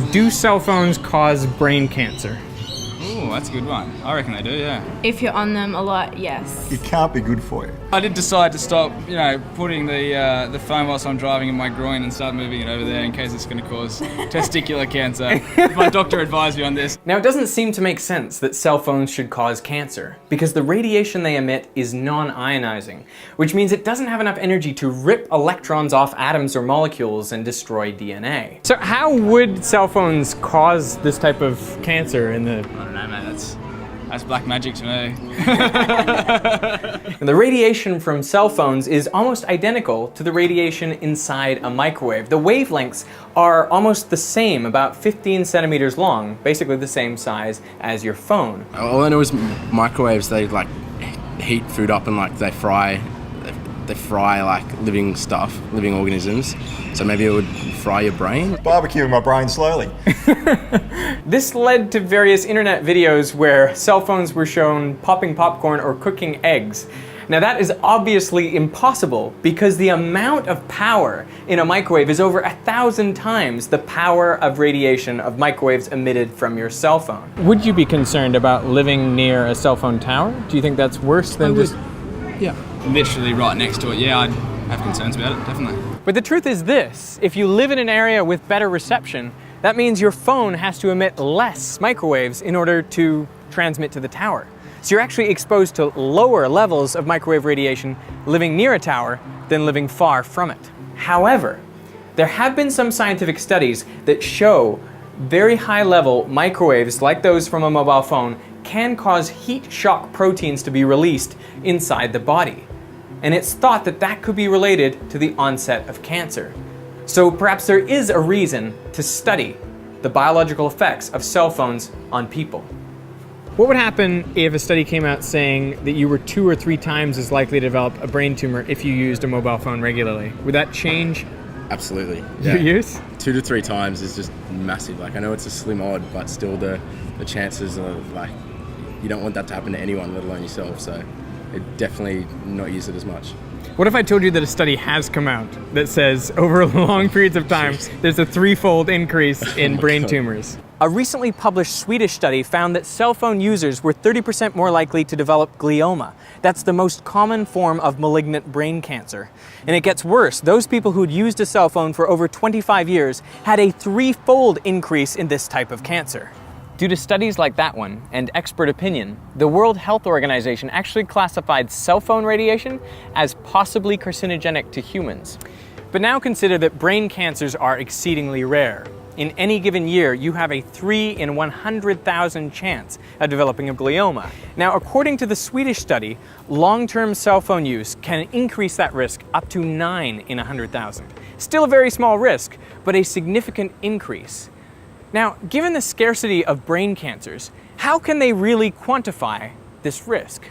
Do cell phones cause brain cancer? Ooh, that's a good one. I reckon they do, yeah. If you're on them a lot, yes. It can't be good for you. I did decide to stop, putting the phone whilst I'm driving in my groin and start moving it over there in case it's going to cause testicular cancer. My doctor advised me on this. Now, it doesn't seem to make sense that cell phones should cause cancer because the radiation they emit is non-ionizing, which means it doesn't have enough energy to rip electrons off atoms or molecules and destroy DNA. So how would cell phones cause this type of cancer in the... I don't know, mate. That's black magic to me. The radiation from cell phones is almost identical to the radiation inside a microwave. The wavelengths are almost the same, about 15 centimeters long, basically the same size as your phone. All I know is microwaves, they like heat food up and like they fry like living stuff, living organisms. So maybe it would fry your brain. Barbecuing my brain slowly. This led to various internet videos where cell phones were shown popping popcorn or cooking eggs. Now that is obviously impossible because the amount of power in a microwave is over 1,000 times the power of radiation of microwaves emitted from your cell phone. Would you be concerned about living near a cell phone tower? Do you think that's worse than just... Yeah. Literally right next to it, yeah, I'd have concerns about it, definitely. But the truth is this, if you live in an area with better reception, that means your phone has to emit less microwaves in order to transmit to the tower. So you're actually exposed to lower levels of microwave radiation living near a tower than living far from it. However, there have been some scientific studies that show very high level microwaves like those from a mobile phone can cause heat shock proteins to be released inside the body. And it's thought that that could be related to the onset of cancer. So perhaps there is a reason to study the biological effects of cell phones on people. What would happen if a study came out saying that you were 2 or 3 times as likely to develop a brain tumor if you used a mobile phone regularly? Would that change Absolutely. your use? 2 to 3 times is just massive. Like, I know it's a slim odd, but still the chances are like, you don't want that to happen to anyone, let alone yourself. So definitely not use it as much. What if I told you that a study has come out that says over long periods of time, there's a 3-fold increase in brain tumors? A recently published Swedish study found that cell phone users were 30% more likely to develop glioma. That's the most common form of malignant brain cancer. And it gets worse. Those people who'd used a cell phone for over 25 years had a 3-fold increase in this type of cancer. Due to studies like that one and expert opinion, the World Health Organization actually classified cell phone radiation as possibly carcinogenic to humans. But now consider that brain cancers are exceedingly rare. In any given year, you have a 3 in 100,000 chance of developing a glioma. Now, according to the Swedish study, long-term cell phone use can increase that risk up to 9 in 100,000. Still a very small risk, but a significant increase. Now, given the scarcity of brain cancers, how can they really quantify this risk?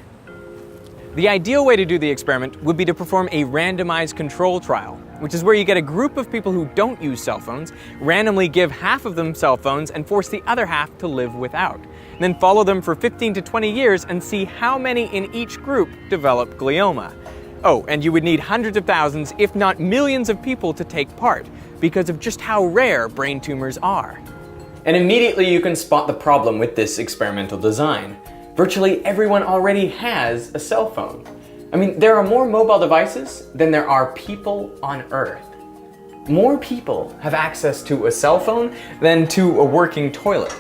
The ideal way to do the experiment would be to perform a randomized control trial, which is where you get a group of people who don't use cell phones, randomly give half of them cell phones, and force the other half to live without. Then follow them for 15 to 20 years and see how many in each group develop glioma. Oh, and you would need hundreds of thousands, if not millions of people to take part, because of just how rare brain tumors are. And immediately you can spot the problem with this experimental design. Virtually everyone already has a cell phone. I mean, there are more mobile devices than there are people on Earth. More people have access to a cell phone than to a working toilet.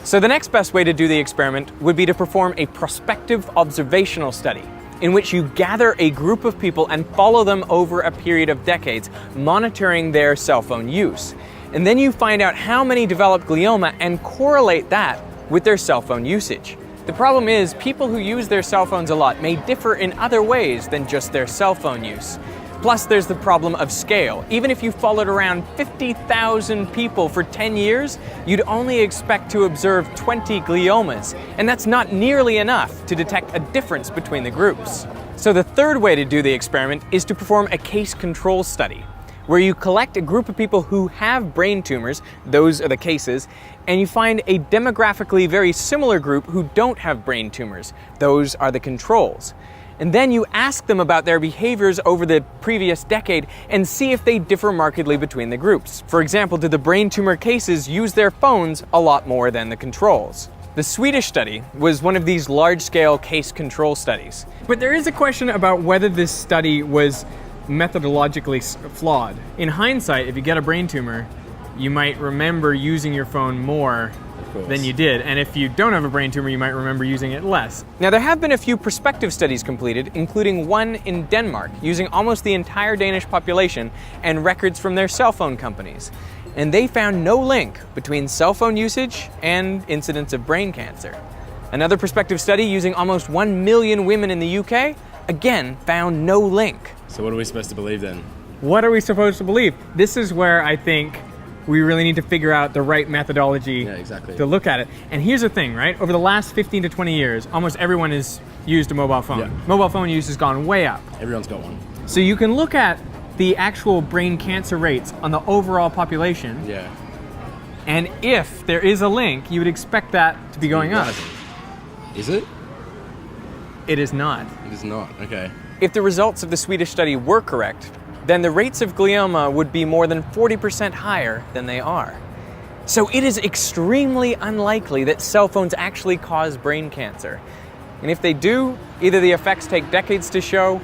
So the next best way to do the experiment would be to perform a prospective observational study, in which you gather a group of people and follow them over a period of decades, monitoring their cell phone use. And then you find out how many develop glioma and correlate that with their cell phone usage. The problem is, people who use their cell phones a lot may differ in other ways than just their cell phone use. Plus, there's the problem of scale. Even if you followed around 50,000 people for 10 years, you'd only expect to observe 20 gliomas, and that's not nearly enough to detect a difference between the groups. So the third way to do the experiment is to perform a case control study, where you collect a group of people who have brain tumors, those are the cases, and you find a demographically very similar group who don't have brain tumors, those are the controls. And then you ask them about their behaviors over the previous decade and see if they differ markedly between the groups. For example, did the brain tumor cases use their phones a lot more than the controls? The Swedish study was one of these large-scale case control studies. But there is a question about whether this study was methodologically flawed. In hindsight, if you get a brain tumor, you might remember using your phone more than you did. And if you don't have a brain tumor, you might remember using it less. Now, there have been a few prospective studies completed, including one in Denmark, using almost the entire Danish population and records from their cell phone companies. And they found no link between cell phone usage and incidence of brain cancer. Another prospective study using almost 1 million women in the UK, again, found no link. So what are we supposed to believe then? What are we supposed to believe? This is where I think we really need to figure out the right methodology to look at it. And here's the thing, right? Over the last 15 to 20 years, almost everyone has used a mobile phone. Yeah. Mobile phone use has gone way up. Everyone's got one. So you can look at the actual brain cancer rates on the overall population. Yeah. And if there is a link, you would expect that to be going up. Is it? It is not. It is not, okay. If the results of the Swedish study were correct, then the rates of glioma would be more than 40% higher than they are. So it is extremely unlikely that cell phones actually cause brain cancer. And if they do, either the effects take decades to show,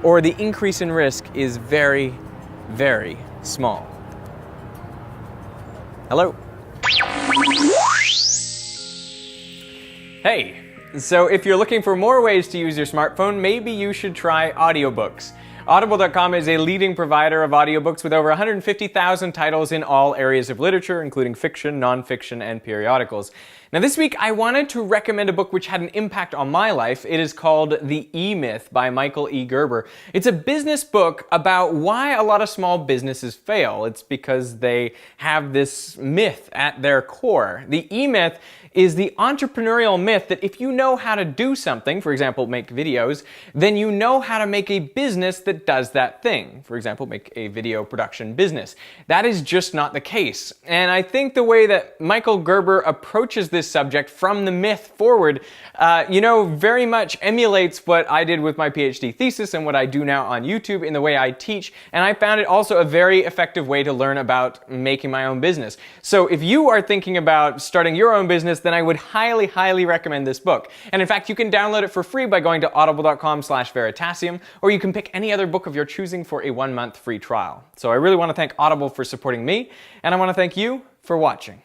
or the increase in risk is very, very small. Hello. Hey, so if you're looking for more ways to use your smartphone, maybe you should try audiobooks. Audible.com is a leading provider of audiobooks with over 150,000 titles in all areas of literature, including fiction, nonfiction, and periodicals. Now this week I wanted to recommend a book which had an impact on my life. It is called The E-Myth by Michael E. Gerber. It's a business book about why a lot of small businesses fail. It's because they have this myth at their core. The E-Myth is the entrepreneurial myth that if you know how to do something, for example, make videos, then you know how to make a business that does that thing. For example, make a video production business. That is just not the case. And I think the way that Michael Gerber approaches this subject from the myth forward, very much emulates what I did with my PhD thesis and what I do now on YouTube in the way I teach. And I found it also a very effective way to learn about making my own business. So if you are thinking about starting your own business, then I would highly, highly recommend this book. And in fact, you can download it for free by going to audible.com/Veroorzaken, or you can pick any other book of your choosing for a 1-month free trial. So I really want to thank Audible for supporting me, and I want to thank you for watching.